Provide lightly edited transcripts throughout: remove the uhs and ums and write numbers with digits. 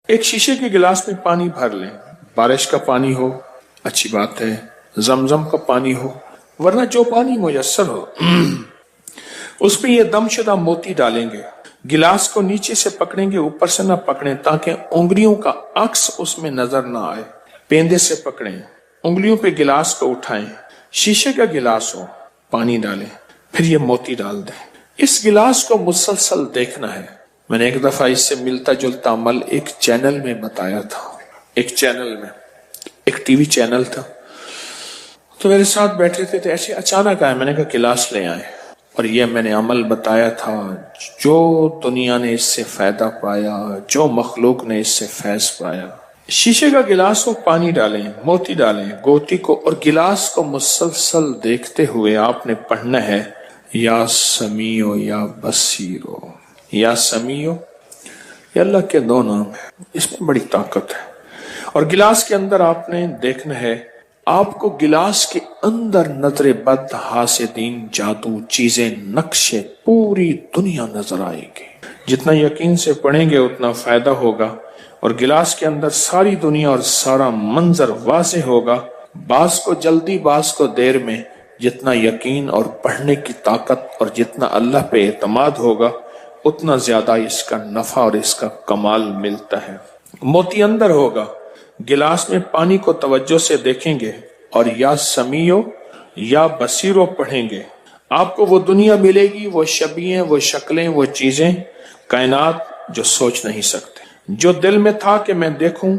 ایک شیشے کے گلاس میں پانی بھر لیں، بارش کا پانی ہو اچھی بات ہے، زمزم کا پانی ہو، ورنہ جو پانی میسر ہو، اس پہ یہ دم شدہ موتی ڈالیں گے، گلاس کو نیچے سے پکڑیں گے، اوپر سے نہ پکڑیں تاکہ انگلیوں کا عکس اس میں نظر نہ آئے، پیندے سے پکڑیں، انگلیوں پہ گلاس کو اٹھائیں، شیشے کا گلاس ہو، پانی ڈالیں، پھر یہ موتی ڈال دیں۔ اس گلاس کو مسلسل دیکھنا ہے۔ میں نے ایک دفعہ اس سے ملتا جلتا عمل ایک چینل میں بتایا تھا، ایک چینل میں، ایک ٹی وی چینل تھا، تو میرے ساتھ بیٹھے تھے، تو ایسے اچانک آئے، میں نے کہا گلاس لے آئے، اور یہ میں نے عمل بتایا تھا، جو دنیا نے اس سے فائدہ پایا، جو مخلوق نے اس سے فیض پایا۔ شیشے کا گلاس ہو، پانی ڈالیں، موتی ڈالیں، گوتی کو اور گلاس کو مسلسل دیکھتے ہوئے آپ نے پڑھنا ہے، یا سمیع یا بصیرو، یا سمیع، یہ اللہ کے دو نام ہیں، اس میں بڑی طاقت ہے۔ اور گلاس کے اندر آپ نے دیکھنا ہے، آپ کو گلاس کے اندر نظر بد، حاسدین، جادو، چیزیں، نقشے، پوری دنیا نظر آئے گی۔ جتنا یقین سے پڑھیں گے اتنا فائدہ ہوگا، اور گلاس کے اندر ساری دنیا اور سارا منظر واضح ہوگا، بعض کو جلدی بعض کو دیر میں۔ جتنا یقین اور پڑھنے کی طاقت اور جتنا اللہ پہ اعتماد ہوگا اتنا زیادہ اس کا نفع اور اس کا کمال ملتا ہے۔ موتی اندر ہوگا، گلاس میں پانی کو توجہ سے دیکھیں گے اور یا سمیع یا بصیرو پڑھیں گے، آپ کو وہ دنیا ملے گی، وہ شبیہیں، وہ شکلیں، وہ چیزیں، کائنات جو سوچ نہیں سکتے۔ جو دل میں تھا کہ میں دیکھوں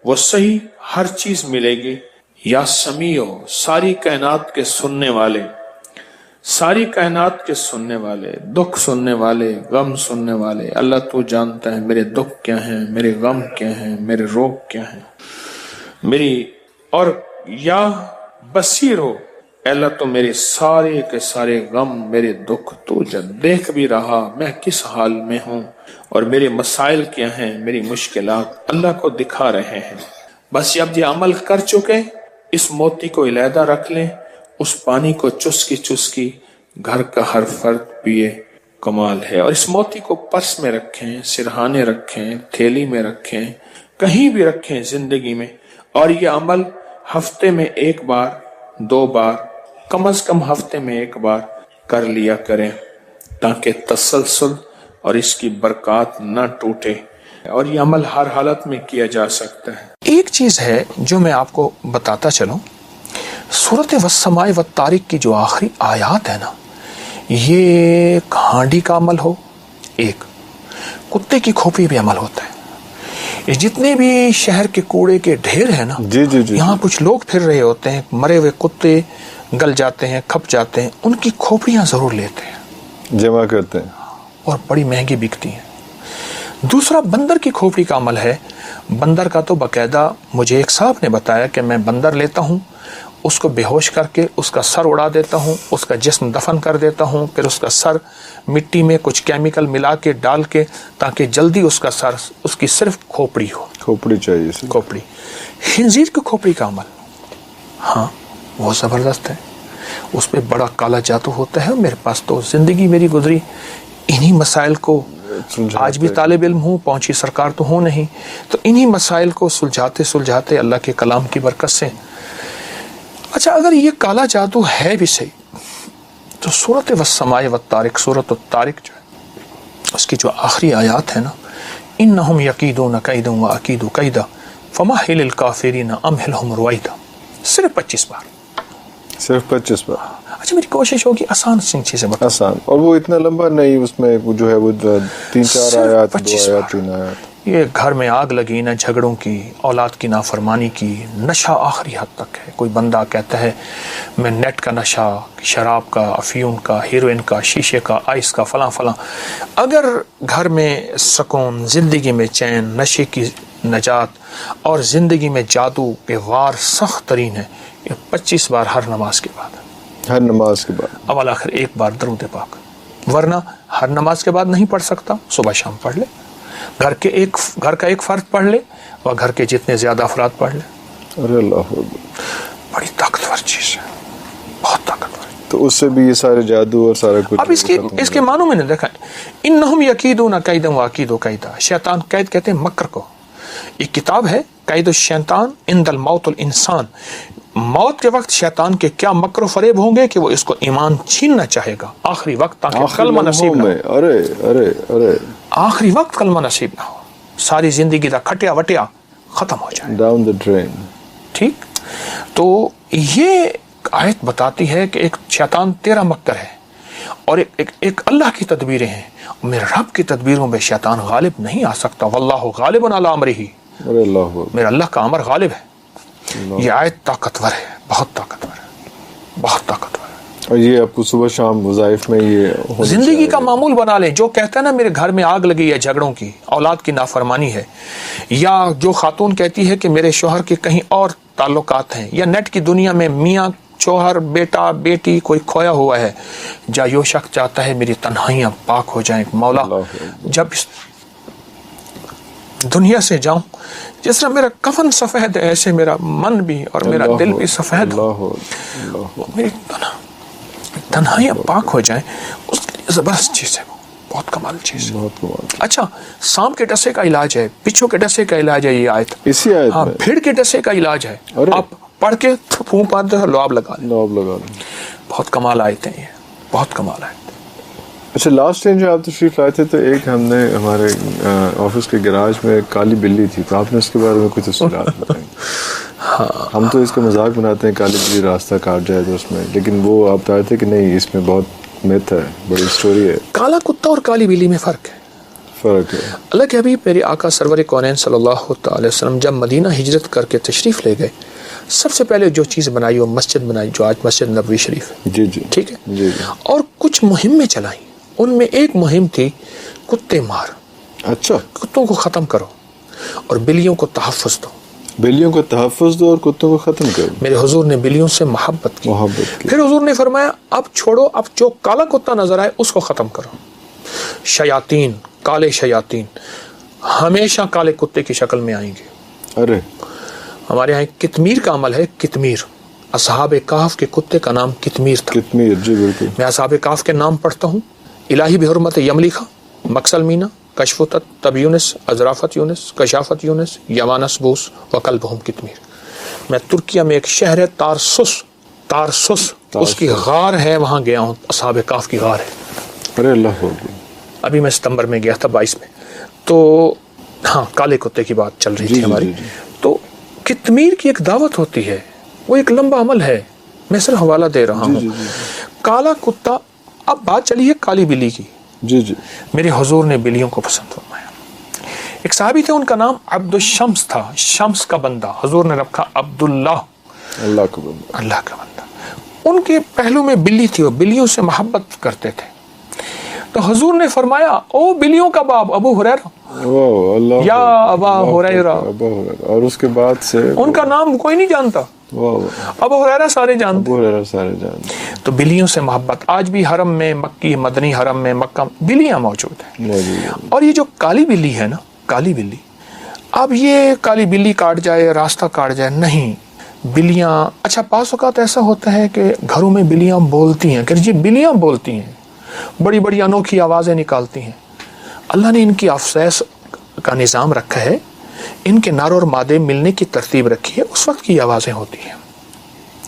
وہ صحیح ہر چیز ملے گی۔ یا سمیع، ساری کائنات کے سننے والے، ساری کائنات کے سننے والے، دکھ سننے والے، غم سننے والے، اللہ تو جانتا ہے میرے دکھ کیا ہیں، میرے غم کیا ہیں، میرے روگ کیا ہیں، میری، اور یا بصیر ہو، اللہ تو میرے سارے کے سارے غم، میرے دکھ تو جب دیکھ بھی رہا میں کس حال میں ہوں، اور میرے مسائل کیا ہیں، میری مشکلات اللہ کو دکھا رہے ہیں۔ بس جب یہ عمل کر چکے، اس موتی کو علیحدہ رکھ لیں، اس پانی کو چسکی گھر کا ہر فرد پیے، کمال ہے۔ اور اس موتی کو پرس میں رکھیں، سرہانے رکھیں، تھیلی میں رکھیں، کہیں بھی رکھیں زندگی میں، اور یہ عمل ہفتے میں ایک بار، 2 بار، کم از کم ہفتے میں ایک بار کر لیا کریں، تاکہ تسلسل اور اس کی برکات نہ ٹوٹے، اور یہ عمل ہر حالت میں کیا جا سکتا ہے۔ ایک چیز ہے جو میں آپ کو بتاتا چلوں، سورۃ والسماء والطارق کی جو آخری آیات ہے نا، یہ ایک ہانڈی کا عمل ہو، ایک کتے کی کھوپڑی بھی عمل ہوتا ہے۔ یہ جتنے بھی شہر کے کوڑے کے ڈھیر ہیں نا، یہاں کچھ لوگ پھر رہے ہوتے ہیں، مرے ہوئے کتے گل جاتے ہیں، کھپ جاتے ہیں، ان کی کھوپڑیاں ضرور لیتے ہیں، جمع کرتے ہیں، اور بڑی مہنگی بکتی ہیں۔ دوسرا بندر کی کھوپڑی کا عمل ہے۔ بندر کا تو باقاعدہ مجھے ایک صاحب نے بتایا کہ میں بندر لیتا ہوں، اس کو بے ہوش کر کے اس کا سر اڑا دیتا ہوں، اس کا جسم دفن کر دیتا ہوں، پھر اس کا سر مٹی میں کچھ کیمیکل ملا کے ڈال کے، تاکہ جلدی اس کا سر، اس کی صرف کھوپڑی ہو، کھوپڑی چاہیے، کھوپڑی۔ خنزیر کی کھوپڑی کا عمل، ہاں وہ زبردست ہے، اس پہ بڑا کالا جادو ہوتا ہے۔ میرے پاس تو زندگی میری گزری انہی مسائل کو، آج بھی طالب علم ہوں، پہنچی سرکار تو ہوں نہیں، تو انہی مسائل کو سلجھاتے اللہ کے کلام کی برکت سے۔ اچھا، اگر یہ کالا جادو ہے بھی صحیح، تو سورۃ والسماء والطارق، سورۃ الطارق جو ہے، اس کی جو آخری آیات ہے نا، انہم یکیدون کیدا واکید کیدا فمہل الکافرین امہلہم رویدا، صرف 25 بار، صرف 25 بار۔ اچھا، میری کوشش ہوگی آسان سی چیزیں بتا، آسان، اور وہ اتنا لمبا نہیں، اس میں جو ہے وہ 3-4 آیات، 2 آیات، 3 آیات۔ یہ گھر میں آگ لگی نا، جھگڑوں کی، اولاد کی نافرمانی کی، نشہ آخری حد تک ہے۔ کوئی بندہ کہتا ہے میں نیٹ کا نشہ، شراب کا، افیون کا، ہیروئن کا، شیشے کا، آئس کا، فلاں فلاں۔ اگر گھر میں سکون، زندگی میں چین، نشے کی نجات، اور زندگی میں جادو کے وار سخت ترین ہے، یہ 25 بار ہر نماز کے بعد، ہر نماز کے بعد اول آخر ایک بار درود پاک۔ ورنہ ہر نماز کے بعد نہیں پڑھ سکتا، صبح شام پڑھ لے، گھر کا ایک فرد پڑھ لے، اور گھر کے جتنے زیادہ افراد پڑھ لے۔ ارے اللہ، بڑی طاقتور چیز ہے، بہت طاقتور۔ تو اس سے بھی یہ سارے جادو اور سارا کچھ۔ اب اس کے معنوں میں نے دیکھا، انہم یکیدون کیدا واکید کیدا، شیطان قید کہتے ہیں مکر کو، ایک کتاب ہے قید الشیطان عند الموت الانسان، موت کے وقت شیطان کے کیا مکر و فریب ہوں گے کہ وہ اس کو ایمان چھیننا چاہے گا آخری وقت، تاکہ کلمہ نصیب نہ ہو، ارے آخری وقت کلمہ نصیب نہ ہو، ساری زندگی کا کھٹیا وٹیا ختم ہو جائے، ڈاؤن دا ڈرین. ٹھیک. تو یہ آیت بتاتی ہے کہ ایک شیطان تیرا مکر ہے اور ایک اللہ کی تدبیریں ہیں. میرے رب کی تدبیروں میں شیطان غالب نہیں آ سکتا. واللہ غالب علی امرہ، ارے اللہ میرا اللہ کا امر غالب ہے. یہ آیت طاقتور ہے، بہت طاقتور ہے، بہت طاقتور ہے. اور یہ آپ کو صبح شام وظائف میں یہ زندگی کا معمول بنا لیں. جو کہتا ہے نا میرے گھر میں آگ لگی ہے جھگڑوں کی، اولاد کی نافرمانی ہے، یا جو خاتون کہتی ہے کہ میرے شوہر کے کہیں اور تعلقات ہیں، یا نیٹ کی دنیا میں میاں شوہر بیٹا بیٹی کوئی کھویا ہوا ہے، جو شخص چاہتا ہے میری تنہائیاں پاک ہو جائیں. مولا جب اس دنیا سے جاؤں، جس طرح میرا کفن سفید ہے ایسے میرا من بھی اور میرا دل بھی سفید ہو، میری تنہائیاں پاک ہو جائیں. اس کے لیے زبردست چیز ہے، وہ بہت کمال چیز ہے. اچھا، سانپ کے ڈسے کا علاج ہے، بچھو کے ڈسے کا علاج ہے یہ آیت. اسی آیت ہاں، بھیڑ کے ڈسے کا علاج ہے. آپ پڑھ کے پھونک مارتے ہو، لعاب لگا لیں. بہت کمال آیتیں ہیں، بہت کمال آیتیں. اچھا، لاسٹ ٹائم جو آپ تشریف لائے تھے تو ایک ہم نے ہمارے آفس کے گراج میں کالی بلی تھی، تو آپ نے اس کے بارے میں کچھ تفصیلات بتائیں. ہم تو اس کا مذاق بناتے ہیں کالی بلی راستہ کاٹ جائے تو اس میں، لیکن وہ آپ بتائے تھے کہ نہیں، اس میں بہت میتھ ہے، بڑی اسٹوری ہے. کالا کتا اور کالی بلی میں فرق ہے. اللہ کے حبیب میرے آقا سرور کونین صلی اللہ تعالی وسلم جب مدینہ ہجرت کر کے تشریف لے گئے، سب سے پہلے جو چیز بنائی وہ مسجد بنائی، جو آج مسجد نبوی شریف ہے. جی جی ٹھیک ہے. جی. اور کچھ مہمیں چلائیں. ان میں ایک مہم تھی کتے مار. اچھا، کتوں کو ختم کرو اور بلیوں کو تحفظ دو. بلیوں کو تحفظ دو اور کتوں کو ختم کرو. میرے حضور نے بلیوں سے محبت کی. پھر حضور نے فرمایا اب چھوڑو، اب جو کالا کتا نظر آئے اس کو ختم کرو. شیاطین، کالے شیاطین ہمیشہ کالے کتے کی شکل میں آئیں گے. ارے ہمارے یہاں کتمیر کا عمل ہے. کتمیر، اصحاب کہف کے کتے کا نام کتمیر تھا. کتمیر، جی بالکل. میں اصحاب کہف کے نام پڑھتا ہوں: الہی بحرمت یملیخا، مکسل مینا، کشف تب یونس، ازرافت یونس، کشافت یونس، یوانس بوس، وقلبہم کتمیر. میں ترکیہ میں ایک شہر ہے تارسوس، اس کی غار ہے، وہاں گیا ہوں. اصحاب کہف کی غار ہے. ارے اللہ، ابھی میں ستمبر میں گیا تھا 22 میں. تو ہاں، کالے کتے کی بات چل رہی تھی ہماری. تو کتمیر کی ایک دعوت ہوتی ہے، وہ ایک لمبا عمل ہے، میں صرف حوالہ دے رہا ہوں. کالا کتا. اب بات چلی ہے کالی بلی کی. جی جی. میرے حضور نے بلیوں کو پسند فرمایا. ایک صحابی تھے، ان کا نام عبد الشمس تھا، شمس کا بندہ. حضور نے رکھا عبداللہ، اللہ کا بندہ، اللہ کا بندہ. ان کے پہلو میں بلی تھی، وہ بلیوں سے محبت کرتے تھے. تو حضور نے فرمایا او بلیوں کا باپ ابو ہریرہ، یا ابا ہریرہ. اور اس کے بعد سے ان کا نام کوئی نہیں جانتا، ابو ہریرہ سارے جانتے. تو بلیوں سے محبت. آج بھی حرم میں، مکی مدنی حرم میں، مکہ بلیاں موجود ہیں. اور یہ جو کالی بلی ہے نا، کالی بلی، اب یہ کالی بلی کاٹ جائے، راستہ کاٹ جائے، نہیں. بلیاں، اچھا بعض اوقات ایسا ہوتا ہے کہ گھروں میں بلیاں بولتی ہیں، کہ یہ بلیاں بولتی ہیں، بڑی بڑی انوکھی آوازیں نکالتی ہیں. اللہ نے ان کی افسیس کا نظام رکھا ہے، ان کے نر اور مادے ملنے کی ترتیب رکھی ہے، اس وقت کی آوازیں ہوتی ہیں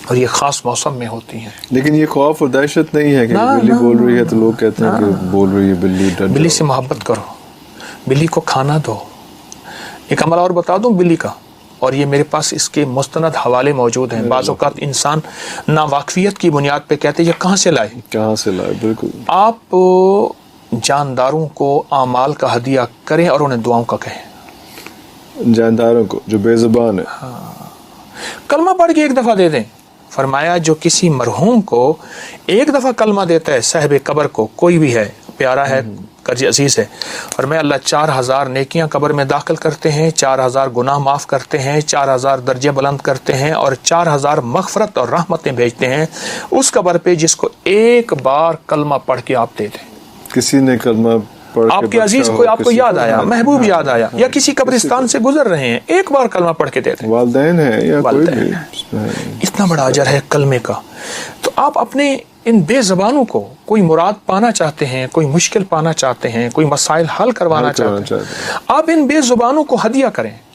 اور یہ خاص موسم میں ہوتی ہیں. لیکن یہ خوف اور دہشت نہیں ہے کہ بلی بول رہی ہے تو لوگ کہتے ہیں کہ بول رہی ہے بلی. بلی سے محبت کرو، بلی کو کھانا دو. ایک عمل اور بتا دوں بلی کا، اور یہ میرے پاس اس کے مستند حوالے موجود ہیں. بعض اوقات انسان ناواقفیت کی بنیاد پہ کہتے ہیں یہ کہاں سے لائے. بالکل. آپ جانداروں کو اعمال کا ہدیہ کریں اور انہیں دعاؤں کا کہیں. جانداروں کو جو بے زبان ہے، کلمہ پڑھ کے ایک دفعہ دے دیں. فرمایا جو کسی مرحوم کو ایک دفعہ کلمہ دیتا ہے، صاحب قبر کو، کوئی بھی ہے، پیارا ہے، قرض عزیز ہے، اور میں اللہ 4000 نیکیاں قبر میں داخل کرتے ہیں، 4000 گناہ معاف کرتے ہیں، 4000 درجے بلند کرتے ہیں، اور 4000 مغفرت اور رحمتیں بھیجتے ہیں اس قبر پہ جس کو ایک بار کلمہ پڑھ کے آپ دے دیں. کسی نے کلمہ پڑھ آپ کے عزیز کو، آپ کو یاد آیا، محبوب یاد آیا، یا کسی قبرستان سے گزر رہے ہیں، ایک بار کلمہ پڑھ کے دے دیں. والدین ہیں یا کوئی بھی، اتنا بڑا اجر ہے کلمے کا. تو آپ اپنے ان بے زبانوں کو، کوئی مراد پانا چاہتے ہیں، کوئی مشکل پانا چاہتے ہیں، کوئی مسائل حل کروانا چاہتے ہیں، آپ ان بے زبانوں کو ہدیہ کریں.